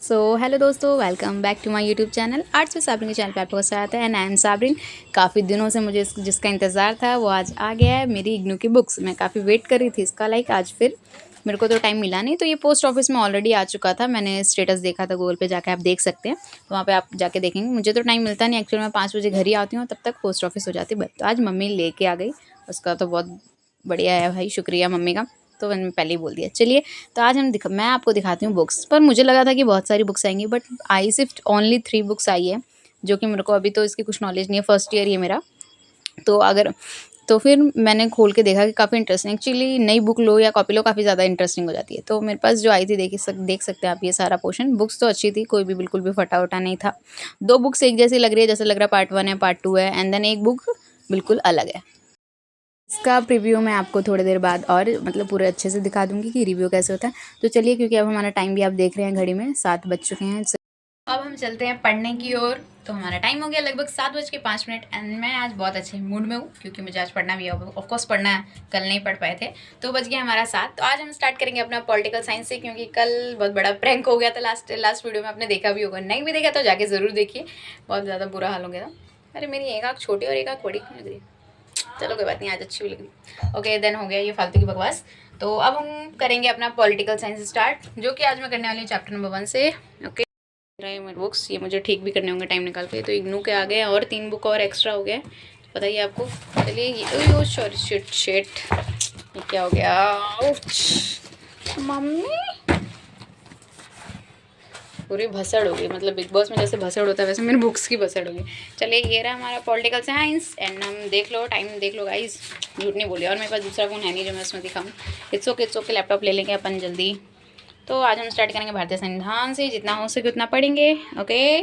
सो hello दोस्तों, welcome back to my YouTube channel arts with Sabrin के channel पे आपका स्वागत है। And I am Sabrin. काफ़ी दिनों से मुझे जिसका इंतज़ार था वो आज आ गया है, मेरी इग्नू की बुक्स। मैं काफ़ी वेट कर रही थी इसका, आज फिर मेरे को तो टाइम मिला नहीं, तो ये पोस्ट ऑफिस में ऑलरेडी आ चुका था। मैंने स्टेटस देखा था गूगल पे, जाके आप देख सकते हैं, तो वहाँ पे आप जाके देखेंगे। मुझे तो टाइम मिलता नहीं एक्चुअली, मैं 5 बजे घर ही आती हूँ, तब तक पोस्ट ऑफिस हो जाती है बंद। तो आज मम्मी लेके आ गई, उसका तो बहुत बढ़िया है भाई, शुक्रिया मम्मी का। तो मैंने पहले ही बोल दिया। चलिए, तो आज मैं आपको दिखाती हूँ बुक्स। पर मुझे लगा था कि बहुत सारी बुक्स आएंगी, बट आई सिर्फ ओनली 3 बुक्स आई है, जो कि मेरे को अभी तो इसकी कुछ नॉलेज नहीं है, फर्स्ट ईयर ही है मेरा। तो फिर मैंने खोल के देखा कि काफ़ी इंटरेस्टिंग, एक्चुअली नई बुक लो या कॉपी लो, काफ़ी ज़्यादा इंटरेस्टिंग हो जाती है। तो मेरे पास जो आई थी, देख सकते हैं आप ये सारा पोर्शन। बुक्स तो अच्छी थी, कोई भी बिल्कुल भी फटा उटा नहीं था। 2 बुक्स एक जैसी लग रही है, जैसे लग रहा है पार्ट 1 है पार्ट 2 है, एंड देन एक बुक बिल्कुल अलग है। इसका प्रीव्यू मैं आपको थोड़ी देर बाद और पूरे अच्छे से दिखा दूंगी कि रिव्यू कैसे होता है। तो चलिए, क्योंकि अब हमारा टाइम भी आप देख रहे हैं घड़ी में 7 बज चुके हैं। अब हम चलते हैं पढ़ने की ओर। तो हमारा टाइम हो गया लगभग 7:05। एंड मैं आज बहुत अच्छे मूड में हूँ, क्योंकि मुझे आज पढ़ना भी है। ऑफकोर्स पढ़ना है, कल नहीं पढ़ पाए थे, तो बच गया हमारा 7। तो आज हम स्टार्ट करेंगे अपना पॉलिटिकल साइंस से, क्योंकि कल बहुत बड़ा प्रैंक हो गया था। लास्ट वीडियो में आपने देखा भी होगा, नहीं भी देखा तो जाके ज़रूर देखिए, बहुत ज़्यादा बुरा हाल हो गया था। अरे मेरी एक आँख छोटी और एक आँख बड़ी क्यों लग रही है? चलो कोई बात नहीं, आज अच्छी भी लग रही। ओके, देन हो गया ये फालतू की बकवास। तो अब हम करेंगे अपना पॉलिटिकल साइंस स्टार्ट, जो कि आज मैं करने वाली हूँ चैप्टर नंबर 1 से। ओके, रहे मेरे बुक्स, ये मुझे ठीक भी करने होंगे टाइम निकाल के। तो इग्नू के आ गए और 3 बुक और एक्स्ट्रा हो गए, तो बताइए आपको। चलिए, ये सॉरी, शिट, ये क्या हो गया? मम्मी पूरी भसड़ होगी, बिग बॉस में जैसे भसड़ होता है वैसे मेरी बुक्स की भसड़ होगी। चलिए, ये रहा हमारा पॉलिटिकल साइंस। एंड हम देख लो, टाइम देख लो गाइज, झूठ नहीं बोलिए। और मेरे पास दूसरा फ़ोन है नहीं जो मैं उसमें दिखाऊँ। इट्स ओके, लैपटॉप ले लेंगे अपन जल्दी। तो आज हम स्टार्ट करेंगे भारतीय संविधान से, जितना हो सके उतना पढ़ेंगे। ओके,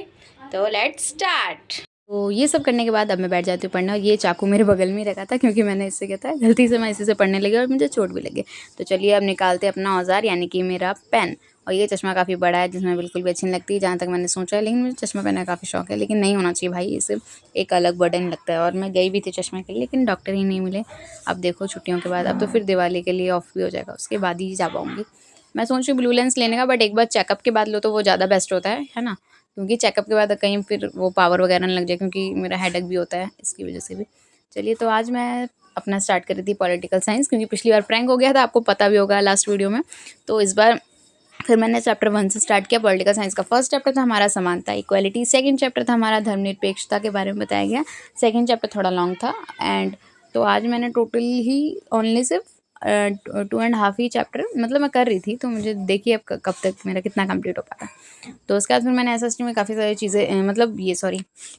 तो लेट्स स्टार्ट। तो ये सब करने के बाद अब मैं बैठ जाती हूँ पढ़ना। ये चाकू मेरे बगल में ही रखा था, क्योंकि मैंने इससे क्या था, गलती से मैं इसी से पढ़ने लगी और मुझे चोट भी लगी। तो चलिए, अब निकालते अपना औजार, यानी कि मेरा पेन। और ये चश्मा काफ़ी बड़ा है, जिसमें बिल्कुल भी अच्छी नहीं लगती, जहाँ तक मैंने सोचा है। लेकिन मुझे चश्मा पहनने का काफ़ी शौक है, लेकिन नहीं होना चाहिए भाई, इससे एक अलग बर्डन लगता है। और मैं गई भी थी चश्मे के लिए, लेकिन डॉक्टर ही नहीं मिले। अब देखो, छुट्टियों के बाद अब तो फिर दिवाली के लिए ऑफ भी हो जाएगा, उसके बाद ही जा पाऊँगी। मैं सोच रही हूँ ब्लू लेंस लेने का, बट एक बार चेकअप के बाद लो तो वो ज़्यादा बेस्ट होता है ना, क्योंकि चेकअप के बाद कहीं फिर वो पावर वगैरह नहीं लग जाए, क्योंकि मेरा हेडेक भी होता है इसकी वजह से भी। चलिए, तो आज मैं अपना स्टार्ट कर रही थी पॉलिटिकल साइंस, क्योंकि पिछली बार प्रैंक हो गया था, आपको पता भी होगा लास्ट वीडियो में। तो इस बार फिर मैंने चैप्टर 1 से स्टार्ट किया। पॉलिटिकल साइंस का फर्स्ट चैप्टर था हमारा समानता, इक्वालिटी। सेकंड चैप्टर था हमारा धर्मनिरपेक्षता के बारे में बताया गया। सेकंड चैप्टर थोड़ा लॉन्ग था। एंड तो आज मैंने टोटल ही ओनली सिर्फ 2.5 ही चैप्टर मैं कर रही थी। तो मुझे देखिए अब कब तक मेरा कितना कंप्लीट हो पाता है। तो उसके बाद फिर मैंने एसएसटी में काफ़ी सारी चीज़ें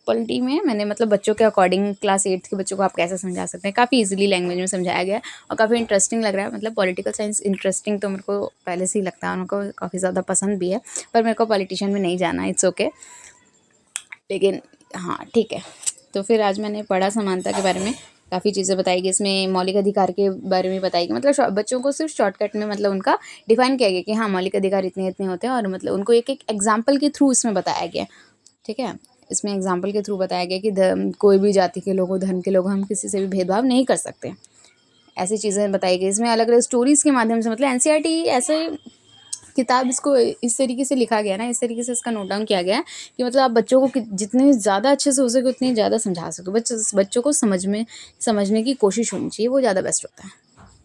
पॉलिटी में मैंने बच्चों के अकॉर्डिंग, क्लास 8 के बच्चों को आप कैसे समझा सकते हैं, काफ़ी इजीली लैंग्वेज में समझाया गया है और काफ़ी इंटरेस्टिंग लग रहा है। पॉलिटिकल साइंस इंटरेस्टिंग तो मेरे को पहले से ही लगता है, उनको काफ़ी ज़्यादा पसंद भी है। पर मेरे को पॉलिटिशियन में नहीं जाना, इट्स ओके। लेकिन हाँ, ठीक है। तो फिर आज मैंने पढ़ा समानता के बारे में, काफ़ी चीज़ें बताई गई इसमें। मौलिक अधिकार के बारे में बताई गई, बच्चों को सिर्फ शॉर्टकट में उनका डिफाइन किया गया कि हाँ, मौलिक अधिकार इतने इतने होते हैं, और उनको एक एक एग्जाम्पल के थ्रू इसमें बताया गया। ठीक है, इसमें एग्जाम्पल के थ्रू बताया गया कि कोई भी जाति के लोग हो, धर्म के लोग, हम किसी से भी भेदभाव नहीं कर सकते। ऐसी चीज़ें बताई गई इसमें, अलग अलग स्टोरीज़ के माध्यम से। एनसीईआरटी ऐसे किताब, इसको इस तरीके से लिखा गया ना, इस तरीके से इसका नोट डाउन किया गया है कि आप बच्चों को जितने ज़्यादा अच्छे से हो सके उतनी ज़्यादा समझा सको। बच्चों को समझने की कोशिश होनी चाहिए, वो ज़्यादा बेस्ट होता है।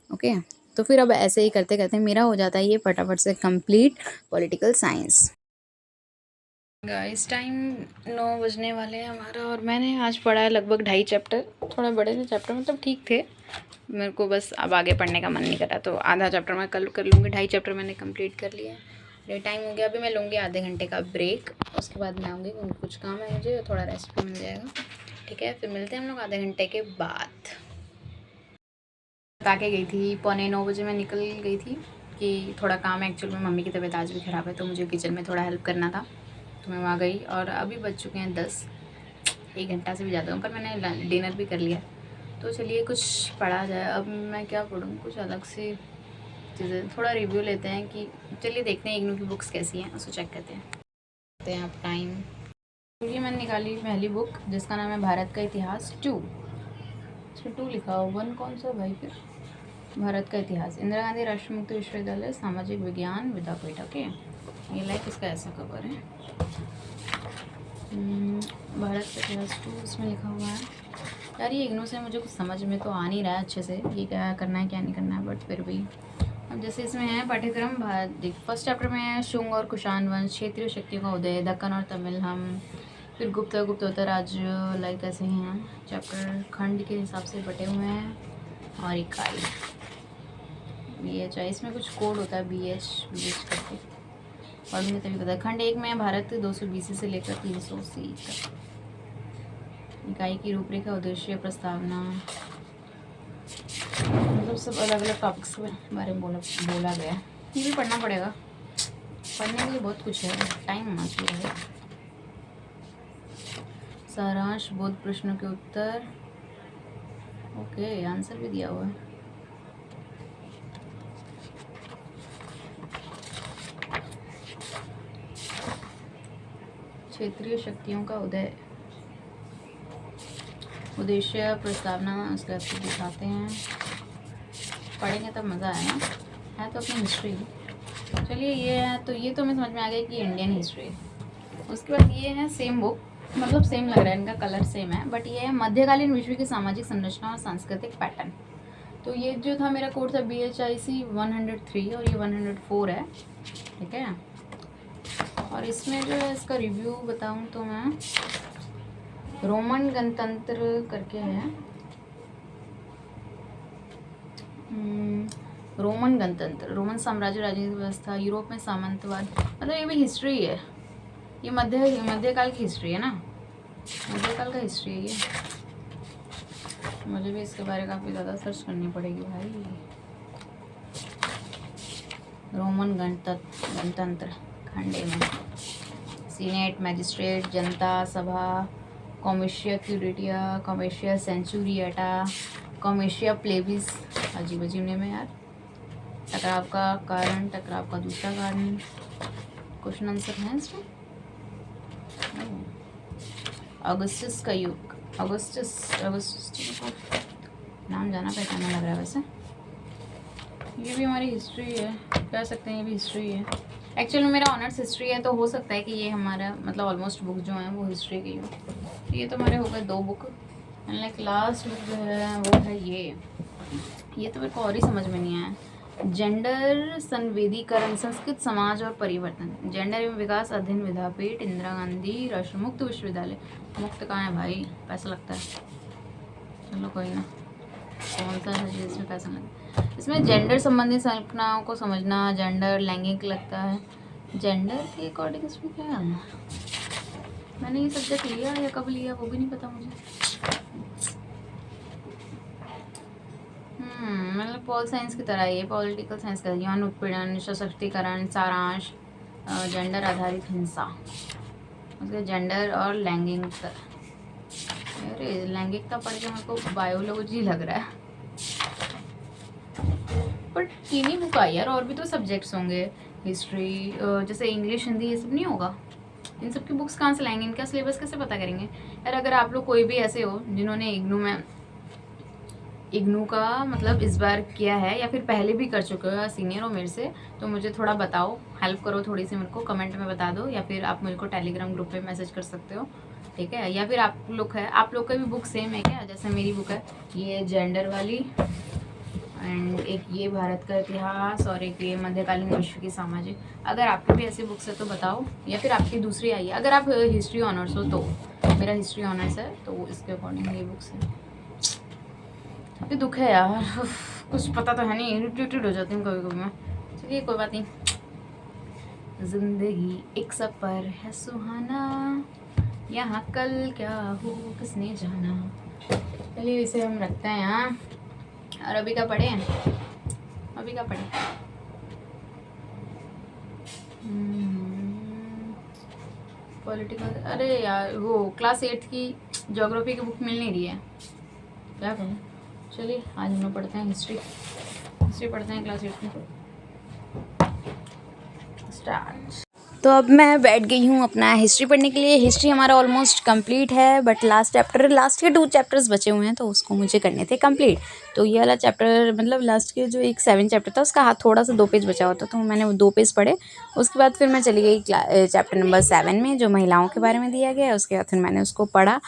ओके, तो फिर अब ऐसे ही करते करते मेरा हो जाता है ये फटाफट से complete political science. Guys, time 9 बजने वाले हैं हमारा, और मैंने आज पढ़ा है लगभग 2.5 चैप्टर। थोड़ा बड़े थे चैप्टर, ठीक थे। मेरे को बस अब आगे पढ़ने का मन नहीं कर रहा, तो आधा चैप्टर मैं कल कर लूँगी। 2.5 चैप्टर मैंने कंप्लीट कर लिया है। ये टाइम हो गया, अभी मैं लूँगी आधे घंटे का ब्रेक, उसके बाद मैं आऊँगी, क्योंकि कुछ काम है मुझे, थोड़ा रेस्ट भी मिल जाएगा। ठीक है, फिर मिलते हैं हम लोग आधे घंटे के बाद। आके गई थी 8:45 मैं निकल गई थी, कि थोड़ा काम है एक्चुअल में। मम्मी की तबीयत आज भी ख़राब है, तो मुझे किचन में थोड़ा हेल्प करना था, तो मैं वहाँ गई। और अभी बज चुके हैं 10, 1 घंटा से भी ज़्यादा हूँ, पर मैंने डिनर भी कर लिया। तो चलिए, कुछ पढ़ा जाए। अब मैं क्या पढ़ूँ, कुछ अलग से चीज़ें, थोड़ा रिव्यू लेते हैं कि, चलिए देखते हैं इग्नू की बुक्स कैसी हैं, उसको चेक करते हैं आप टाइम। ये मैंने निकाली पहली बुक, जिसका नाम है भारत का इतिहास 2। इसमें 2 लिखा हो, 1 कौन सा भाई? फिर भारत का इतिहास, इंदिरा गांधी राष्ट्रीय मुक्त विश्वविद्यालय सामाजिक विज्ञान विद्यापीठ। ओके, ये लाइक इसका ऐसा कवर है। भारत का इतिहास 2 इसमें लिखा हुआ है। यार ये इग्नू से मुझे कुछ समझ में तो आ नहीं रहा है अच्छे से, ये क्या करना है क्या नहीं करना है, बट फिर भी अब जैसे इसमें है पाठ्यक्रम भारत। फर्स्ट चैप्टर में है शुंग और कुषाण वंश, क्षेत्रीय शक्तियों का उदय, दक्कन और तमिल हम, फिर गुप्तोत्तर राज्य, लाइक ऐसे ही हैं। चैप्टर खंड के हिसाब से बटे हुए हैं और इकाई BH। इसमें कुछ कोड होता है BH करके पढ़ूंगे तभी पता है। खंड 1 में भारत 220 से लेकर 380 तक। इकाई की रूपरेखा, उद्देश्य, प्रस्तावना, मतलब सब अलग अलग टॉपिक्स के बारे में बोला गया है। ये भी पढ़ना पड़ेगा, पढ़ने के लिए बहुत कुछ है, टाइम होना चाहिए। सारांश, बोध प्रश्नों के उत्तर, ओके आंसर भी दिया हुआ है। क्षेत्रीय शक्तियों का उदय, उद्देश्य, प्रस्तावना, उसके बाद दिखाते हैं। पढ़ेंगे तब मज़ा आएगा, है तो अपनी हिस्ट्री। चलिए ये है तो ये तो हमें समझ में आ गया कि इंडियन हिस्ट्री। उसके बाद ये है सेम बुक, मतलब सेम लग रहा है, इनका कलर सेम है, बट ये है मध्यकालीन विश्व की सामाजिक संरचना और सांस्कृतिक पैटर्न। तो ये जो था मेरा कोर्स है BHIC 103 और ये 104 है, ठीक है। और इसमें जो है इसका रिव्यू बताऊं तो मैं रोमन गणतंत्र करके है, रोमन गणतंत्र, रोमन साम्राज्य, राजनीतिक व्यवस्था, यूरोप में सामंतवाद, मतलब ये भी हिस्ट्री है। ये मध्यकाल की हिस्ट्री है ना, मध्यकाल का हिस्ट्री है ये। मुझे भी इसके बारे में काफ़ी ज़्यादा सर्च करनी पड़ेगी भाई। रोमन गणतंत्र खंडे में सीनेट, मैजिस्ट्रेट, जनता सभा, कॉमेशिया क्यूरेटिया, कॉमेशिया सेंचुरिएटा, कॉमेशिया प्लेबिस, अजीब अजीब नेम है यार। टकराव का कारण, टकराव का दूसरा कारण, क्वेश्चन आंसर है इसमें। ऑगस्टस का युग, ऑगस्टस नाम जाना पहचाना लग रहा है वैसे। ये भी हमारी हिस्ट्री है, कह सकते हैं ये भी हिस्ट्री है। एक्चुअली मेरा ऑनर्स हिस्ट्री है, तो हो सकता है कि ये हमारा मतलब ऑलमोस्ट बुक जो है वो हिस्ट्री की हो। ये तो हमारे हो गए 2 बुक, लाइक लास्ट बुक जो है वो है ये तो मेरे को और ही समझ में नहीं आया। जेंडर संवेदीकरण, संस्कृत समाज और परिवर्तन, जेंडर एवं विकास अध्ययन विद्यापीठ, इंदिरा गांधी राष्ट्रीय मुक्त विश्वविद्यालय। मुक्त कहाँ है भाई, पैसा लगता है। चलो कोई ना, कौन सा है जिसमें पैसा लगता है। इसमें जेंडर संबंधी संकल्पनाओं को समझना, जेंडर लैंगिक लगता है। जेंडर के अकॉर्डिंग इसमें क्या है, मैंने ये सब्जेक्ट लिया या कब लिया वो भी नहीं पता मुझे। मतलब पॉल साइंस की तरह ये पॉलिटिकल साइंस का यौन उत्पीड़न, सशक्तिकरण, सारांश, जेंडर आधारित हिंसा, उसके जेंडर और लैंगिकता। अरे लैंगिकता पढ़ के मेरे को बायोलॉजी लग रहा है, बट तीन ही बुक आई यार, और भी तो सब्जेक्ट्स होंगे, हिस्ट्री जैसे इंग्लिश, हिंदी, ये सब नहीं होगा। इन सब की बुक्स कहाँ से लाएंगे, इनका सिलेबस कैसे पता करेंगे यार। अगर आप लोग कोई भी ऐसे हो जिन्होंने इग्नू का मतलब इस बार किया है या फिर पहले भी कर चुके हो या सीनियर हो मेरे से, तो मुझे थोड़ा बताओ, हेल्प करो थोड़ी सी, मेरे को कमेंट में बता दो, या फिर आप मेरे को टेलीग्राम ग्रुप पे मैसेज कर सकते हो, ठीक है। या फिर आप लोग का भी बुक सेम है क्या, जैसे मेरी बुक है ये जेंडर वाली, एंड एक ये भारत का इतिहास, और एक ये मध्यकालीन विश्व की सामाजिक। अगर आपकी भी ऐसी बुक्स है तो बताओ, या फिर आपकी दूसरी आई है। अगर आप हिस्ट्री ऑनर्स हो तो, मेरा हिस्ट्री ऑनर्स है तो इसके अकॉर्डिंग ये बुक्स है। अभी दुख है यार, कुछ पता तो है नहीं, इरिटेटेड हो जाती हूँ कभी कभी मैं। चलिए कोई बात नहीं, जिंदगी एक सफर है सुहाना, यहाँ कल क्या हो किसने जाना। चलिए इसे हम रखते हैं यहाँ। और अभी का पढ़े, अभी का पढ़े पॉलिटिकल। अरे यार वो क्लास 8 की ज्योग्राफी की बुक मिल नहीं रही है, क्या करूँ। चलिए आज हम लोग पढ़ते हैं हिस्ट्री पढ़ते हैं क्लास 8 में। स्टार्ट। तो अब मैं बैठ गई हूँ अपना हिस्ट्री पढ़ने के लिए। हिस्ट्री हमारा ऑलमोस्ट कंप्लीट है, बट लास्ट के 2 चैप्टर्स बचे हुए हैं, तो उसको मुझे करने थे कंप्लीट। तो ये वाला चैप्टर मतलब लास्ट के जो एक 7 चैप्टर था उसका थोड़ा सा 2 पेज बचा हुआ था, तो मैंने वो 2 पेज पढ़े। उसके बाद फिर मैं चली गई चैप्टर नंबर 7 में, जो महिलाओं के बारे में दिया गया है। उसके बाद फिर मैंने उसको पढ़ा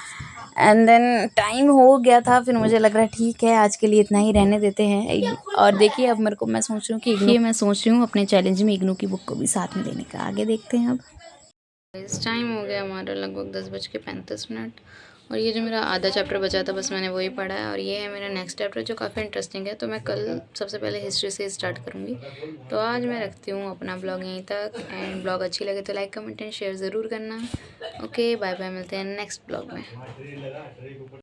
एंड देन टाइम हो गया था, फिर मुझे लग रहा है ठीक है आज के लिए इतना ही रहने देते हैं। और देखिए अब मेरे को मैं सोच रही हूँ अपने चैलेंज में इग्नू की बुक को भी साथ में देने का। आगे देखते हैं अब। इस टाइम हो गया हमारा लगभग 10:35, और ये जो मेरा आधा चैप्टर बचा था बस मैंने वही पढ़ा है। और ये है मेरा नेक्स्ट चैप्टर जो काफ़ी इंटरेस्टिंग है, तो मैं कल सबसे पहले हिस्ट्री से स्टार्ट करूँगी। तो आज मैं रखती हूँ अपना ब्लॉग यहीं तक, एंड ब्लॉग अच्छी लगे तो लाइक कमेंट एंड शेयर ज़रूर करना। ओके बाय बाय, मिलते हैं नेक्स्ट ब्लॉग में।